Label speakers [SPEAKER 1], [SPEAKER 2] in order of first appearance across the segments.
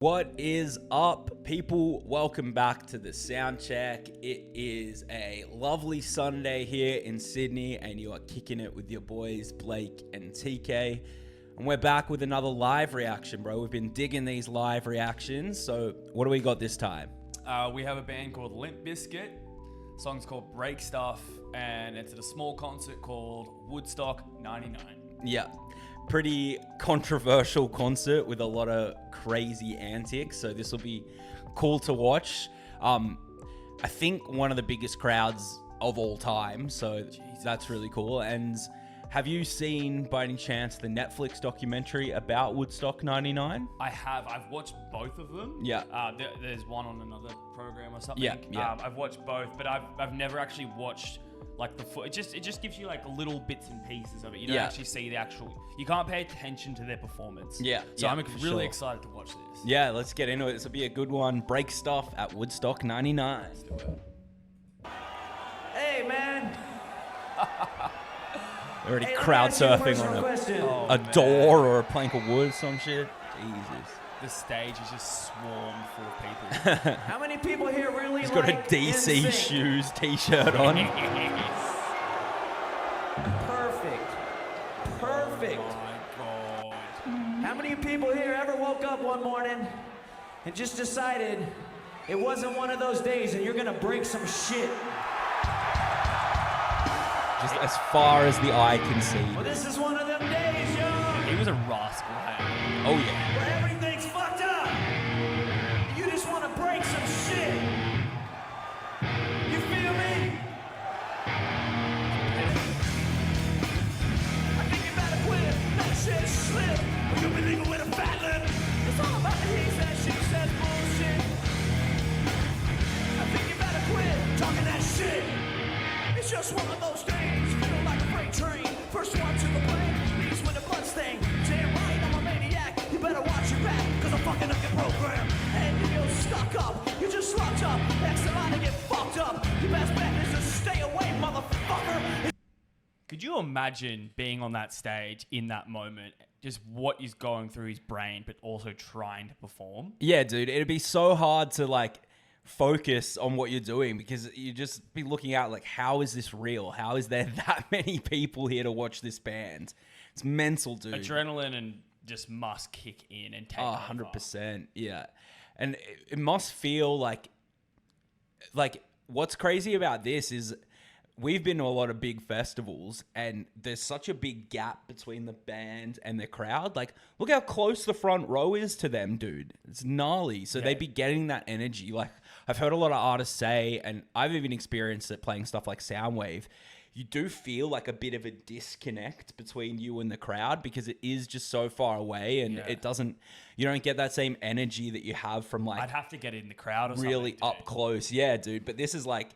[SPEAKER 1] What is up, people? Welcome back to the sound check. It is a lovely Sunday here in Sydney, and you are kicking it with your boys Blake and TK. And we're back with another live reaction, bro. We've been digging these live reactions. So what do we got this time?
[SPEAKER 2] We have a band called Limp Bizkit. The song's called Break Stuff, and it's at a small concert called Woodstock 99.
[SPEAKER 1] Yeah. Pretty controversial concert with a lot of crazy antics, so this will be cool to watch. I think one of the biggest crowds of all time, so that's really cool. And have you seen, by any chance, the Netflix documentary about Woodstock 99?
[SPEAKER 2] I have. I've watched both of them.
[SPEAKER 1] Yeah.
[SPEAKER 2] There's one on another program or something.
[SPEAKER 1] Yeah.
[SPEAKER 2] I've watched both, but I've never actually watched like the foot. It just gives you like little bits and pieces of it. You don't actually see the actual. You can't pay attention to their performance.
[SPEAKER 1] Yeah.
[SPEAKER 2] So I'm really excited to watch this.
[SPEAKER 1] Yeah, let's get into it. This will be a good one. Break Stuff at Woodstock 99.
[SPEAKER 2] Let's do it.
[SPEAKER 3] Hey, man.
[SPEAKER 1] Already
[SPEAKER 3] Hey,
[SPEAKER 1] crowd surfing on a door or a plank of wood, some shit. Jesus.
[SPEAKER 2] The stage is just swarmed full of people.
[SPEAKER 3] How many people here really
[SPEAKER 1] He's
[SPEAKER 3] like
[SPEAKER 1] got a DC
[SPEAKER 3] NSYNC?
[SPEAKER 1] Shoes t-shirt on.
[SPEAKER 3] Perfect. Perfect.
[SPEAKER 2] Oh my god.
[SPEAKER 3] How many people here ever woke up one morning and just decided it wasn't one of those days and you're gonna break some shit?
[SPEAKER 1] Just as far as the eye can see.
[SPEAKER 3] Well, this is one of them days, yo.
[SPEAKER 2] He was a rascal. Hey.
[SPEAKER 1] Oh yeah.
[SPEAKER 3] Where everything's fucked up. You just want to break some shit. You feel me? I think you better quit. That shit slip. Or you'll be leaving with a fat lip. It's all about the he said, she said bullshit. I think you better quit talking that shit. It's just one of those days. Feel like a freight train. First one to the plane. Leaves with a blood stain. Damn right, I'm a maniac. You better watch your back, cause I'm fucking up your program. And you're stuck up. You just slumped up. Next in line to get fucked up. Your best bet is to stay away, motherfucker.
[SPEAKER 2] Could you imagine being on that stage in that moment? Just what is going through his brain, but also trying to perform?
[SPEAKER 1] Yeah, dude. It'd be so hard to like focus on what you're doing because you just be looking out like, how is this real? How is there that many people here to watch this band? It's mental, dude.
[SPEAKER 2] Adrenaline and just must kick in and take
[SPEAKER 1] Oh,
[SPEAKER 2] over.
[SPEAKER 1] 100%. Yeah. And it must feel like what's crazy about this is we've been to a lot of big festivals and there's such a big gap between the band and the crowd. Like, look how close the front row is to them, dude. It's gnarly. So they'd be getting that energy. Like, I've heard a lot of artists say, and I've even experienced it playing stuff like Soundwave, you do feel like a bit of a disconnect between you and the crowd because it is just so far away and you don't get that same energy that you have from like
[SPEAKER 2] I'd have to get in the crowd or
[SPEAKER 1] really
[SPEAKER 2] something.
[SPEAKER 1] up close. Yeah, dude. But this is like,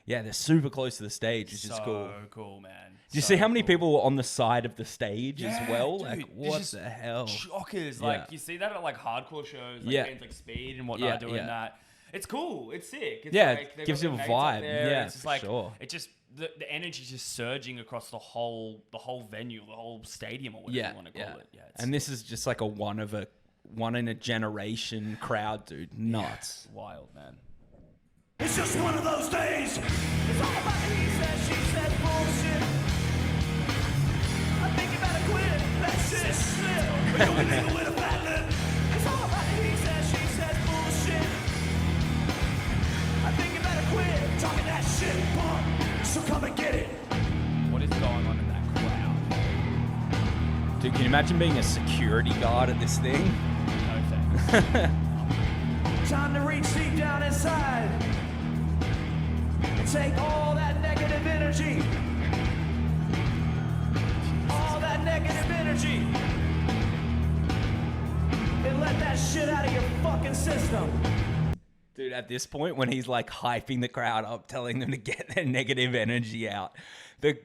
[SPEAKER 1] yeah, they're super close to the stage, which is cool.
[SPEAKER 2] So cool, man.
[SPEAKER 1] Do you see how many people were on the side of the stage as well?
[SPEAKER 2] Dude,
[SPEAKER 1] like, what the hell?
[SPEAKER 2] Shockers. Like, you see that at like hardcore shows, like bands like Speed and whatnot doing that. It's cool. It's sick. It's like,
[SPEAKER 1] it gives you a
[SPEAKER 2] mates
[SPEAKER 1] vibe.
[SPEAKER 2] up there.
[SPEAKER 1] Yeah,
[SPEAKER 2] it's just
[SPEAKER 1] for
[SPEAKER 2] like,
[SPEAKER 1] sure.
[SPEAKER 2] it just the energy's just surging across the whole venue, the whole stadium or whatever you want to call it. Yeah,
[SPEAKER 1] and this is just like a one in a generation crowd, dude. Nuts.
[SPEAKER 2] Wild, man.
[SPEAKER 3] It's just one of those days. It's all about the he said, she said bullshit. I think you better quit. That shit slip. Or you'll be leaving with a fat lip. It's all about the he said, she said bullshit. I think you better quit talking that shit, punk. So come and get it.
[SPEAKER 2] What is going on in that crowd?
[SPEAKER 1] Dude, can you imagine being a security guard at this thing?
[SPEAKER 2] No thanks.
[SPEAKER 3] Time to reach deep down inside and take all that negative energy. All that negative energy. And let that shit out of your fucking system.
[SPEAKER 1] Dude, at this point, when he's like hyping the crowd up, telling them to get their negative energy out, the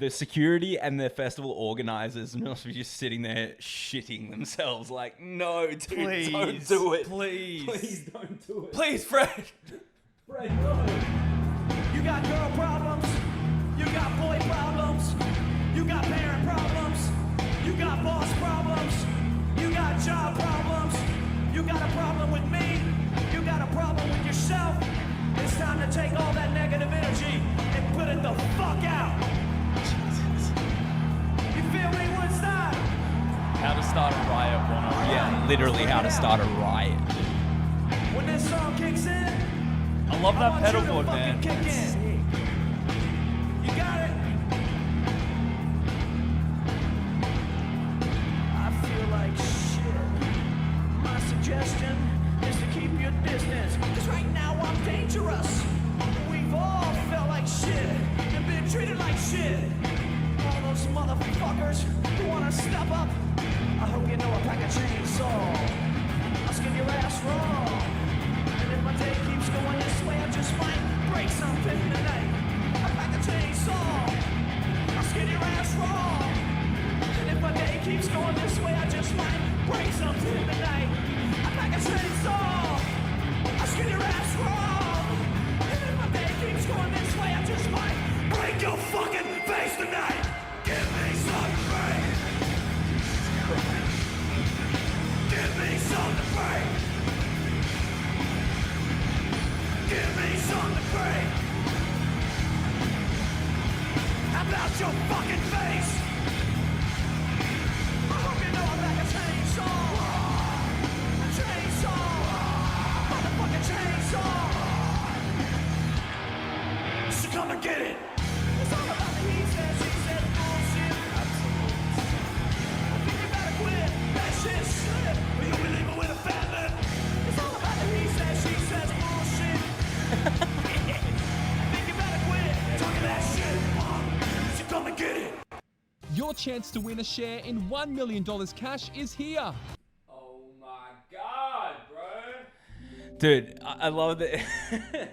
[SPEAKER 1] security and the festival organizers must be just sitting there shitting themselves. Like, no, dude,
[SPEAKER 2] Please,
[SPEAKER 1] don't do it.
[SPEAKER 2] Please
[SPEAKER 1] Don't do it.
[SPEAKER 2] Please, Fred.
[SPEAKER 1] Fred, no.
[SPEAKER 3] You got girl problems. You got boy problems. You got parent problems. You got boss problems. You got job problems.
[SPEAKER 1] literally how to start a riot.
[SPEAKER 3] When this song kicks in,
[SPEAKER 2] I love that
[SPEAKER 3] I want
[SPEAKER 2] pedal
[SPEAKER 3] you to
[SPEAKER 2] board,
[SPEAKER 3] fucking
[SPEAKER 2] man.
[SPEAKER 3] kick in. You got it? I feel like shit. My suggestion is to keep your distance. Cause right now I'm dangerous. We've all felt like shit and been treated like shit. All those motherfuckers who wanna step up. I hope you know a pack of chainsaw. I'll skin your ass raw. And if my day keeps going this way, I just might break something tonight. I pack a chainsaw. I'll skin your ass raw. And if my day keeps going this way, I just might break something tonight. I pack a chainsaw. I'll skin your ass raw. And if my day keeps going this way, I just might break your fucking face tonight. Give me some break. Give me some to break. Give me some to break. How about your fucking face? I hope you know I'm like a chainsaw. A chainsaw. Motherfucking chainsaw. So come and get it. It's all about the he said, she said bullshit. I think you better quit. That shit slip. Or you'll be leaving with a fat lip. It's all about the he said, she says bullshit. I think you better quit talking that shit. So come and get it.
[SPEAKER 4] Your chance to win a share in $1 million cash is here.
[SPEAKER 2] Oh my god, bro.
[SPEAKER 1] Dude, I love that.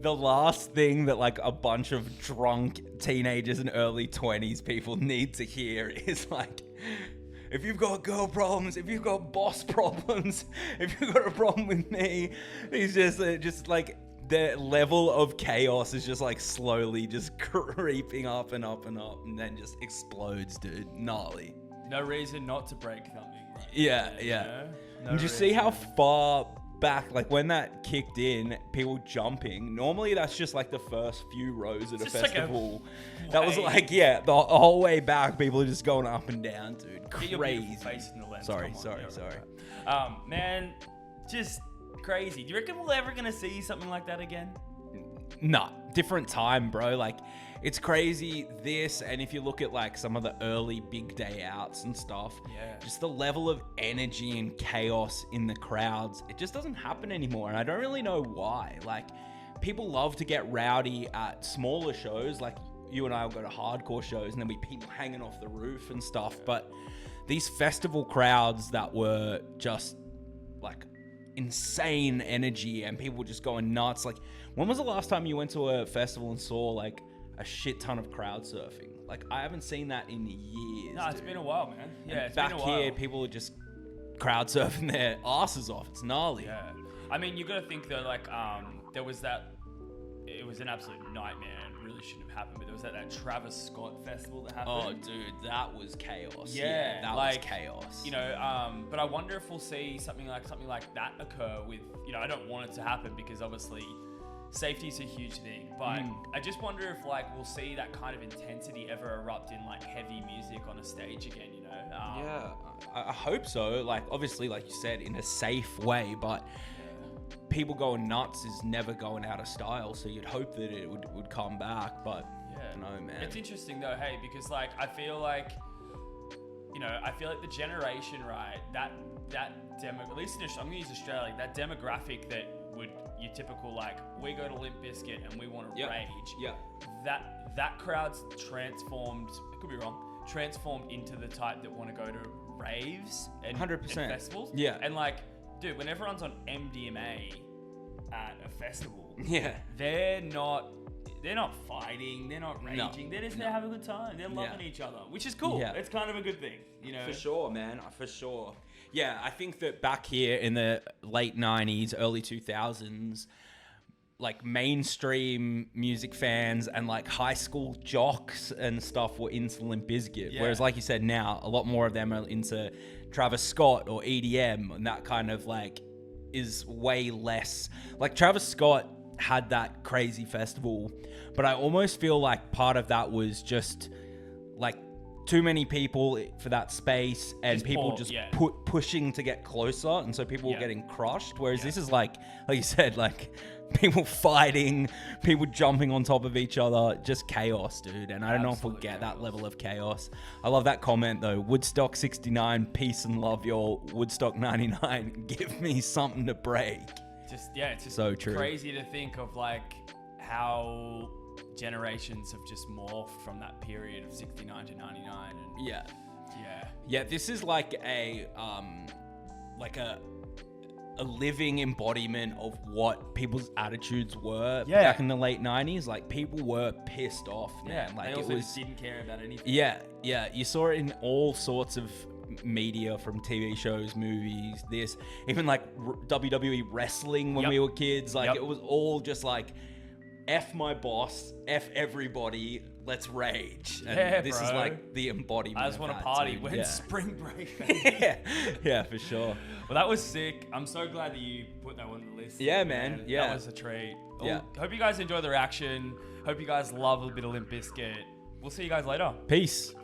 [SPEAKER 1] The last thing that like a bunch of drunk teenagers and early 20s people need to hear is like, if you've got girl problems, if you've got boss problems, if you've got a problem with me, he's just like the level of chaos is just like slowly just creeping up and up and up and then just explodes, dude. Gnarly.
[SPEAKER 2] No reason not to break something, right?
[SPEAKER 1] Yeah.
[SPEAKER 2] You know? No
[SPEAKER 1] And you
[SPEAKER 2] reason.
[SPEAKER 1] see how far back, like when that kicked in, people jumping, normally that's just like the first few rows at a
[SPEAKER 2] It's just like a
[SPEAKER 1] festival. That was
[SPEAKER 2] wave.
[SPEAKER 1] like, yeah, the whole way back, people are just going up and down, dude.
[SPEAKER 2] Get your
[SPEAKER 1] Crazy.
[SPEAKER 2] beautiful face in the lens.
[SPEAKER 1] Sorry,
[SPEAKER 2] Come on,
[SPEAKER 1] sorry,
[SPEAKER 2] yeah,
[SPEAKER 1] sorry.
[SPEAKER 2] right. Man, just crazy. Do you reckon we're ever gonna see something like that again?
[SPEAKER 1] Nah, different time, bro. Like, it's crazy, this, and if you look at like some of the early big day outs and stuff,
[SPEAKER 2] Yeah.
[SPEAKER 1] just the level of energy and chaos in the crowds, it just doesn't happen anymore. And I don't really know why. Like, people love to get rowdy at smaller shows, like you and I will go to hardcore shows and there'll be people hanging off the roof and stuff. But these festival crowds that were just like insane energy and people just going nuts. Like, when was the last time you went to a festival and saw like a shit ton of crowd surfing? Like, I haven't seen that in years.
[SPEAKER 2] No, it's
[SPEAKER 1] dude.
[SPEAKER 2] been a while, man. Yeah,
[SPEAKER 1] And
[SPEAKER 2] it's
[SPEAKER 1] back
[SPEAKER 2] been a while.
[SPEAKER 1] here, people are just crowd surfing their asses off. It's gnarly.
[SPEAKER 2] Yeah. I mean, you got to think though, like, there was that. It was an absolute nightmare and really shouldn't have happened. But there was that Travis Scott festival that happened.
[SPEAKER 1] Oh, dude, that was chaos.
[SPEAKER 2] Yeah,
[SPEAKER 1] that
[SPEAKER 2] like,
[SPEAKER 1] was chaos.
[SPEAKER 2] You know, but I wonder if we'll see something like that occur with. You know, I don't want it to happen because obviously safety is a huge thing. But I just wonder if like we'll see that kind of intensity ever erupt in like heavy music on a stage again. You know.
[SPEAKER 1] Yeah, I hope so. Like, obviously, like you said, in a safe way, but people going nuts is never going out of style, so you'd hope that it would come back, but no, man.
[SPEAKER 2] It's interesting though, hey, because like I feel like the generation, right, that demo, at least I'm gonna use Australia, that demographic that would your typical like we go to Limp Bizkit and we want to rage.
[SPEAKER 1] Yeah.
[SPEAKER 2] That crowd's transformed. I could be wrong. Transformed into the type that want to go to raves and
[SPEAKER 1] 100%.
[SPEAKER 2] and festivals.
[SPEAKER 1] Yeah.
[SPEAKER 2] And like, dude, when everyone's on MDMA at a festival,
[SPEAKER 1] Yeah.
[SPEAKER 2] they're not fighting, they're not raging, they're just there having a good time, they're loving each other, which is cool.
[SPEAKER 1] Yeah.
[SPEAKER 2] It's kind of a good thing, you know.
[SPEAKER 1] For sure, man. For sure. Yeah, I think that back here in the late 90s, early 2000s, like mainstream music fans and like high school jocks and stuff were into Limp Bizkit.
[SPEAKER 2] Yeah.
[SPEAKER 1] Whereas like you said, now a lot more of them are into Travis Scott or EDM, and that kind of like is way less. Like Travis Scott had that crazy festival, but I almost feel like part of that was just like too many people for that space, and
[SPEAKER 2] Just
[SPEAKER 1] people
[SPEAKER 2] poor,
[SPEAKER 1] just
[SPEAKER 2] yeah.
[SPEAKER 1] pushing to get closer, and so people were
[SPEAKER 2] Yeah.
[SPEAKER 1] getting crushed. Whereas this is like you said, like people fighting, people jumping on top of each other, just chaos, dude. And I don't know if we'll
[SPEAKER 2] Absolute
[SPEAKER 1] get that
[SPEAKER 2] chaos.
[SPEAKER 1] level of chaos. I love that comment though. Woodstock 69, peace and love, y'all. Woodstock 99, give me something to break.
[SPEAKER 2] It's just
[SPEAKER 1] So true.
[SPEAKER 2] crazy to think of like how generations have just morphed from that period of 69 to 99. And
[SPEAKER 1] Yeah.
[SPEAKER 2] yeah.
[SPEAKER 1] This is like a living embodiment of what people's attitudes were
[SPEAKER 2] Yeah.
[SPEAKER 1] back in the late 90s. Like people were pissed off, man.
[SPEAKER 2] Yeah,
[SPEAKER 1] Like
[SPEAKER 2] they
[SPEAKER 1] it
[SPEAKER 2] also
[SPEAKER 1] was
[SPEAKER 2] just didn't care about anything.
[SPEAKER 1] Yeah, you saw it in all sorts of media, from TV shows, movies, this, even like WWE wrestling when
[SPEAKER 2] Yep.
[SPEAKER 1] we were kids. Like
[SPEAKER 2] Yep.
[SPEAKER 1] it was all just like, F my boss, F everybody, let's rage. And
[SPEAKER 2] Yeah,
[SPEAKER 1] this is
[SPEAKER 2] bro.
[SPEAKER 1] like the embodiment.
[SPEAKER 2] I just
[SPEAKER 1] of
[SPEAKER 2] want to
[SPEAKER 1] that,
[SPEAKER 2] party.
[SPEAKER 1] dude.
[SPEAKER 2] When's
[SPEAKER 1] Yeah.
[SPEAKER 2] spring break, baby?
[SPEAKER 1] Yeah, for sure.
[SPEAKER 2] Well, that was sick. I'm so glad that you put that on the list.
[SPEAKER 1] Yeah, man. Yeah.
[SPEAKER 2] That was a treat.
[SPEAKER 1] Yeah.
[SPEAKER 2] Well, hope you guys enjoy the reaction. Hope you guys love a bit of Limp Bizkit. We'll see you guys later.
[SPEAKER 1] Peace.